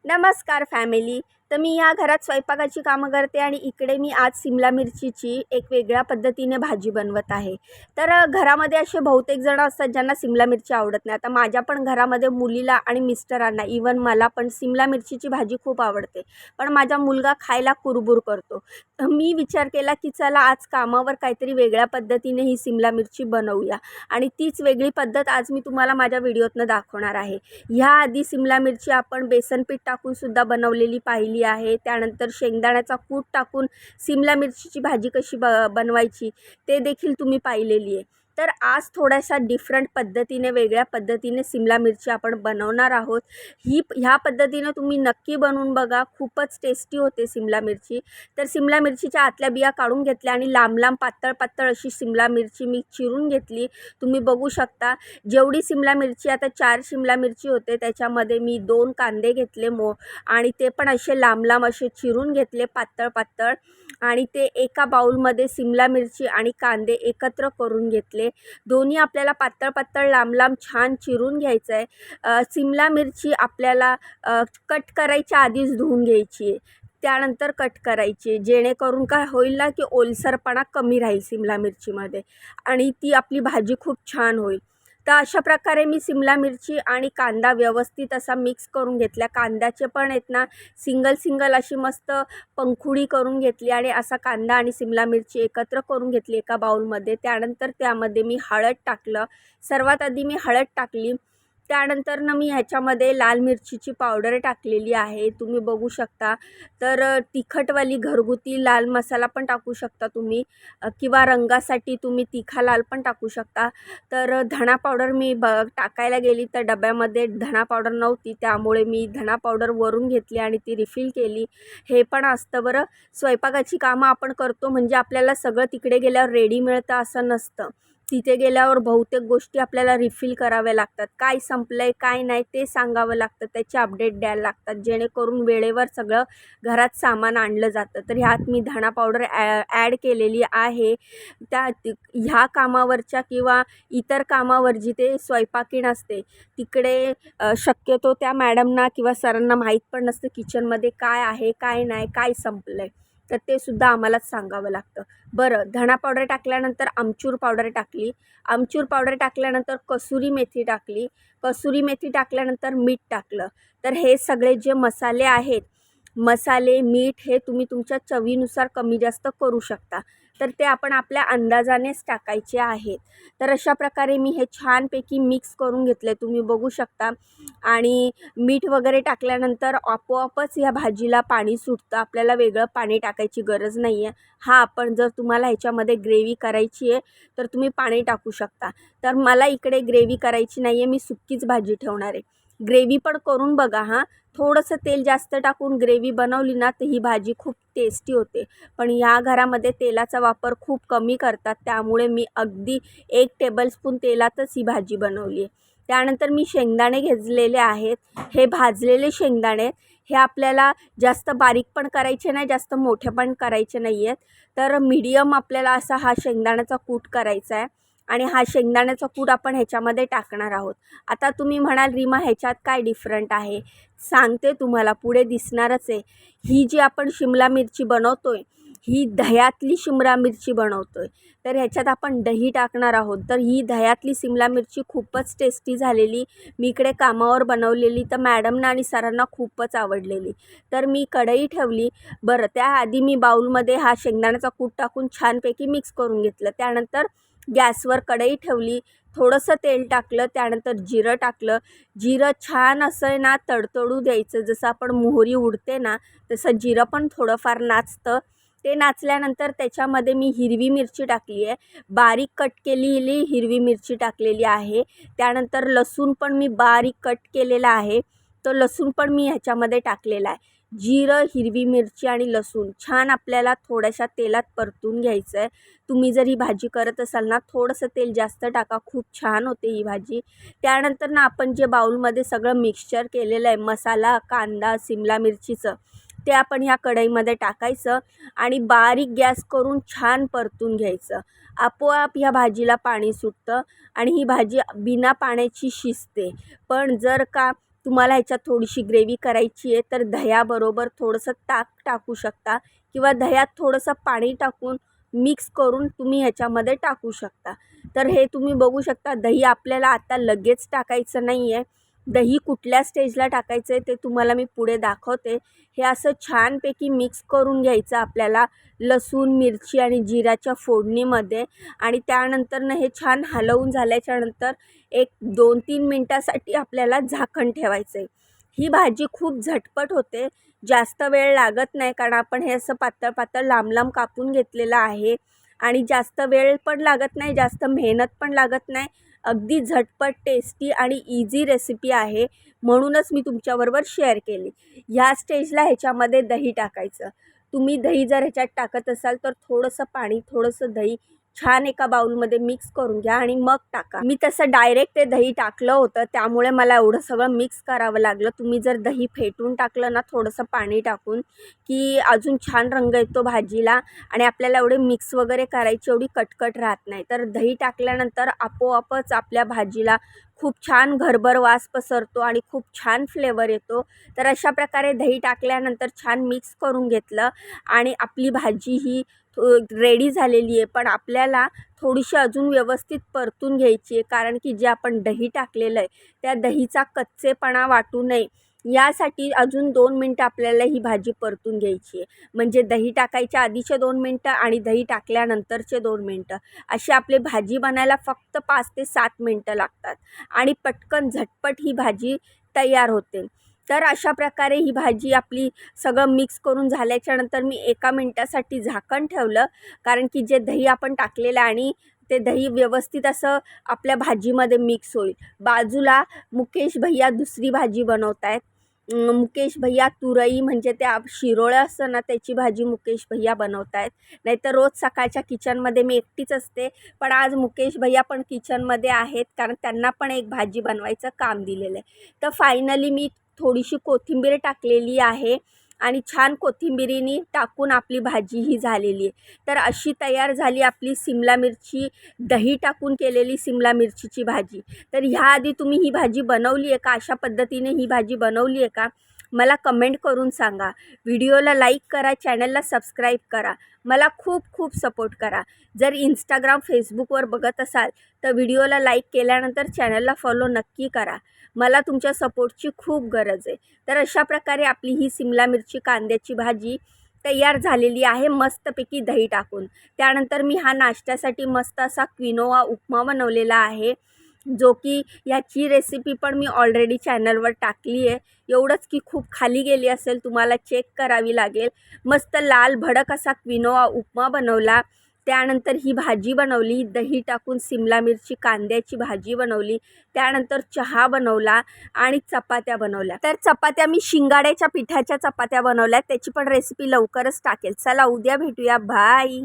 नमस्कार फॅमिली. तर मी या घरात स्वयंपाकाची कामं करते आणि इकडे मी आज सिमला मिरचीची एक वेगळ्या पद्धतीने भाजी बनवत आहे. तर घरामध्ये असे बहुतेक जण असतात ज्यांना सिमला मिरची आवडत नाही. आता माझ्या पण घरामध्ये मुलीला आणि मिस्टरांना इवन मला पण सिमला मिरचीची भाजी खूप आवडते. पण माझा मुलगा खायला कुरबुर करतो. तर मी विचार केला की चला आज कामावर काहीतरी वेगळ्या पद्धतीने ही सिमला मिरची बनवूया आणि तीच वेगळी पद्धत आज मी तुम्हाला माझ्या व्हिडिओतनं दाखवणार आहे. ह्याआधी सिमला मिरची आपण बेसन पीठ टाकून सुद्धा बनवलेली पाहिली आहे. त्यानंतर शेंगदाण्याचा कूट टाकून सिमला मिरचीची भाजी कशी बनवायची ते देखील तुम्ही पाहिलेली आहे. तर आज थोड्याशा डिफरंट पद्धतीने वेगळ्या पद्धतीने सिमला मिरची आपण बनवणार आहोत. ह्या पद्धतीने तुम्ही नक्की बनवून बघा. खूपच टेस्टी होते सिमला मिरची. तर सिमला मिरचीच्या आतल्या बिया काढून घेतल्या आणि लांब लांब पातळ पातळ अशी सिमला मिरची मी चिरून घेतली. तुम्ही बघू शकता जेवढी सिमला मिरची, आता 4 सिमला मिरची होते त्याच्यामध्ये मी 2 कांदे घेतले आणि ते पण असे लांब लांब असे चिरून घेतले पातळ पातळ आणि ते एका बाउलमध्ये सिमला मिरची आणि कांदे एकत्र करून घेतले. दोन्ही आपल्याला पातळ पातळ लांब लांब छान चिरून घ्यायचं आहे. सिमला मिरची आपल्याला कट करायच्या आधीच धुवून घ्यायची आहे, त्यानंतर कट करायची, जेणेकरून काय होईल ना की ओलसरपणा कमी राहील सिमला मिरचीमध्ये आणि ती आपली भाजी खूप छान होईल. तर अशा प्रकारे मी सिमला मिरची आणि कांदा व्यवस्थित असा मिक्स करून घेतला. कांद्याचे पण आहेत ना सिंगल सिंगल अशी मस्त पंखुडी करून घेतली आणि असा कांदा आणि सिमला मिरची एकत्र करून घेतली एका बाउलमध्ये. त्यानंतर त्यामध्ये मी हळद टाकलं. सर्वात आधी मी हळद टाकली. त्यानंतर मी ह्याच्यामध्ये लाल मिरचीची पावडर टाकलेली आहे, तुम्ही बघू शकता. तर तिखटवाली घरगुती लाल मसाला पण टाकू शकता तुम्ही किंवा रंगासाठी तुम्ही तिखा लाल पण टाकू शकता. तर धणा पावडर मी टाकायला गेली तर डब्यामध्ये धणा पावडर नव्हती, त्यामुळे मी धणा पावडर वरून घेतली आणि ती रिफिल केली. हे पण असतं बरं, स्वयंपाकाची कामं आपण करतो म्हणजे आपल्याला सगळं तिकडे गेल्यावर रेडी मिळतं असं नसतं. तिथे गेल्यावर बहुतेक गोष्टी आपल्याला रिफिल कराव्या लागतात. काय संपलं आहे काय नाही ते सांगावं लागतं, त्याचे अपडेट द्यायला लागतात, जेणेकरून वेळेवर सगळं घरात सामान आणलं जातं. तर ह्यात मी धणा पावडर ॲड केलेली आहे. ह्या कामावरच्या किंवा इतर कामावर जिथे स्वयंपाकीण असते तिकडे शक्यतो त्या मॅडमना किंवा सरांना माहीत पण नसतं किचनमध्ये काय आहे काय नाही, काय संपलं आहे. तर ते सुद्धा आम्हालाच सांगावं लागतं. बरं, धणा पावडर टाकल्यानंतर आमचूर पावडर टाकली. आमचूर पावडर टाकल्यानंतर कसुरी मेथी टाकली. कसुरी मेथी टाकल्यानंतर मीठ टाकलं. तर हे सगळे जे मसाले आहेत, मसाले मीठ हे तुम्ही तुमच्या चवीनुसार कमी जास्त करू शकता. तर ते आपण आपल्या अंदाजानेच टाकायचे आहेत. तर अशा प्रकारे मी हे छानपैकी मिक्स करून घेतले, तुम्ही बघू शकता. आणि मीठ वगैरे टाकल्यानंतर आपोआपच ह्या भाजीला पाणी सुटतं, आपल्याला वेगळं पाणी टाकायची गरज नाही आहे. आपण जर तुम्हाला ह्याच्यामध्ये ग्रेव्ही करायची आहे तर तुम्ही पाणी टाकू शकता. तर मला इकडे ग्रेव्ही करायची नाही आहे, मी सुक्कीच भाजी ठेवणार आहे. ग्रेव्ही पण करून बघा हां. थोडंसं तेल जास्त टाकून ग्रेव्ही बनवली ना तर ही भाजी खूप टेस्टी होते. पण या घरामध्ये तेलाचा वापर खूप कमी करतात, त्यामुळे मी अगदी 1 टेबलस्पून तेलातच ही भाजी बनवली आहे. त्यानंतर मी शेंगदाणे घेतलेले आहेत. हे भाजलेले शेंगदाणे, हे आपल्याला जास्त बारीक पण करायचे नाही, जास्त मोठे पण करायचे नाही आहेत. तर मीडियम आपल्याला असा हा शेंगदाण्याचा कूट करायचा आहे आणि हा शेंगदाण्याचा कूट आपण ह्याच्यामध्ये टाकणार आहोत. आता तुम्ही म्हणाल रीमा ह्याच्यात काय डिफरंट आहे? सांगते तुम्हाला, पुढे दिसणारच आहे. ही जी आपण शिमला मिरची बनवतोय, ही दह्यातली शिमला मिरची बनवतोय. तर ह्याच्यात आपण दही टाकणार आहोत. तर ही दह्यातली शिमला मिरची खूपच टेस्टी झालेली. मी इकडे कामावर बनवलेली, तर मॅडमना आणि सरांना खूपच आवडलेली. तर मी कढई ठेवली. बरं, त्याआधी मी बाउलमध्ये हा शेंगदाण्याचा कूट टाकून छानपैकी मिक्स करून घेतलं. त्यानंतर गॅसवर कढई ठेवली, थोडंसं तेल टाकलं, त्यानंतर जिरं टाकलं. जिरं छान असं आहे ना तडतडू द्यायचं, जसं आपण मोहरी उडते ना तसं जिरं पण थोडंफार नाचतं. ते नाचल्यानंतर त्याच्यामध्ये मी हिरवी मिरची टाकली आहे, बारीक कट केलेली हिरवी मिरची टाकलेली आहे. त्यानंतर लसूण पण मी बारीक कट केलेला आहे, तो लसूण पण मी ह्याच्यामध्ये टाकलेला आहे. जिरं, हिरवी मिरची आणि लसूण छान आपल्याला थोड्याशा तेलात परतून घ्यायचं आहे. तुम्ही जर ही भाजी करत असाल ना थोडंसं तेल जास्त टाका, खूप छान होते ही भाजी. त्यानंतर आपण जे बाउलमध्ये सगळं मिक्सचर केलेलं आहे, मसाला, कांदा, सिमला मिरचीचं, ते आपण ह्या कढईमध्ये टाकायचं आणि बारीक गॅस करून छान परतून घ्यायचं. आपोआप ह्या भाजीला पाणी सुटतं आणि ही भाजी बिना पाण्याची शिजते. पण जर का तुम्हाला ह्याच्यात थोडीशी ग्रेव्ही करायची आहे तर दह्याबरोबर थोडंसं ताक टाकू शकता किंवा दह्यात थोडंसं पाणी टाकून मिक्स करून तुम्ही ह्याच्यामध्ये टाकू शकता. तर हे तुम्ही बघू शकता, दही आपल्याला आता लगेच टाकायचं नाही आहे. दही कुठल्या स्टेजला टाकायचं आहे ते तुम्हाला मी पुढे दाखवते. हे असं छानपैकी मिक्स करून घ्यायचं आपल्याला लसूण, मिरची आणि जिऱ्याच्या फोडणीमध्ये आणि त्यानंतरनं हे छान हलवून झाल्याच्यानंतर एक 2-3 मिनटासाठी आपल्याला झाकण ठेवायचं आहे. ही भाजी खूप झटपट होते, जास्त वेळ लागत नाही कारण आपण हे असं पातळ पातळ लांब लांब कापून घेतलेलं आहे आणि जास्त वेळ पण लागत नाही, जास्त मेहनत पण लागत नाही. अगदी झटपट, टेस्टी आणि इझी रेसिपी आहे, म्हणूनच मी तुमच्याबरोबर शेअर केली. ह्या स्टेजला ह्याच्यामध्ये दही टाकायचं. तुम्ही दही जर ह्याच्यात टाकत असाल तर थोडंसं पाणी, थोडंसं दही छान एका बाउलमध्ये मिक्स करून घ्या आणि मग टाका. मी तसं डायरेक्ट ते दही टाकलं होतं, त्यामुळे मला एवढं सगळं मिक्स करावं लागलं. तुम्ही जर दही फेटून टाकलं ना थोडंसं पाणी टाकून, की अजून छान रंग येतो भाजीला आणि आपल्याला एवढे मिक्स वगैरे करायची एवढी कटकट राहत नाही. तर दही टाकल्यानंतर आपोआपच आपल्या भाजीला खूप छान घरभर वास पसरतो आणि खूप छान फ्लेवर येतो. तर अशा प्रकारे दही टाकल्यानंतर छान मिक्स करून घेतलं आणि आपली भाजी ही रेडी झालेली आहे. पण आपल्याला थोडीशी अजून व्यवस्थित परतून घ्यायची आहे, कारण की जे आपण दही टाकलेलं आहे त्या दहीचा कच्चेपणा वाटू नये यासाठी अजून 2 मिनटं आपल्याला ही भाजी परतून घ्यायची आहे. म्हणजे दही टाकायच्या आधीचे 2 मिनटं आणि दही टाकल्यानंतरचे 2 मिनटं अशी आपली भाजी बनायला फक्त 5 ते 7 मिनटं लागतात आणि पटकन झटपट ही भाजी तयार होते. तर अशा प्रकारे ही भाजी आपली सगळं मिक्स करून झाल्याच्यानंतर मी 1 मिनटासाठी झाकण ठेवलं, कारण की जे दही आपण टाकलेलं आणि ते दही व्यवस्थित असं आपल्या भाजीमध्ये मिक्स होईल. बाजूला मुकेश भैया दुसरी भाजी बनवत आहेत. मुकेश भैया तुरई म्हणजे त्या शिरोळं असतं ना त्याची भाजी मुकेश भैया बनवत आहेत. नाहीतर रोज सकाळच्या किचनमध्ये मी एकटीच असते, पण आज मुकेश भैया पण किचनमध्ये आहेत कारण त्यांना पण एक भाजी बनवायचं काम दिलेलं आहे. तर फायनली मी थोडीशी कोथिंबीर टाकलेली आहे आणि छान कोथिंबिरीनी टाकून आपली भाजी ही झालेली आहे. तर अशी तयार झाली आपली सिमला मिरची दही टाकून केलेली सिमला मिरचीची भाजी. तर ह्याआधी तुम्ही ही भाजी बनवली आहे का? अशा पद्धतीने ही भाजी बनवली आहे का? मला कमेंट करून सांगा. व्हिडिओला लाईक करा, चॅनलला सबस्क्राईब करा. मला खूप खूप सपोर्ट करा. जर इंस्टाग्राम, फेसबुकवर बघत असाल तर व्हिडिओला लाईक केल्यानंतर चॅनलला फॉलो नक्की करा. मला तुमच्या सपोर्टची खूप गरज आहे. तर अशा प्रकारे आपली ही सिमला मिरची कांद्याची भाजी तयार झालेली आहे मस्तपैकी दही टाकून. त्यानंतर मी हा नाश्त्यासाठी मस्त असा क्विनोआ उपमा बनवलेला आहे, जो की ह्याची रेसिपी पण मी ऑलरेडी चॅनलवर टाकली आहे. एवढंच की खूप खाली गेली असेल, तुम्हाला चेक करावी लागेल. मस्त लाल भडक असा क्विनोआ उपमा बनवला. त्यानंतर ही भाजी बनवली, दही टाकून सिमला मिरची कांद्याची भाजी बनवली. त्यानंतर चहा बनवला आणि चपात्या बनवल्या. तर चपात्या मी शिंगाड्याच्या पिठाच्या चपात्या बनवल्या, त्याची पण रेसिपी लवकरच टाकेल. चला उद्या भेटूया. बाय.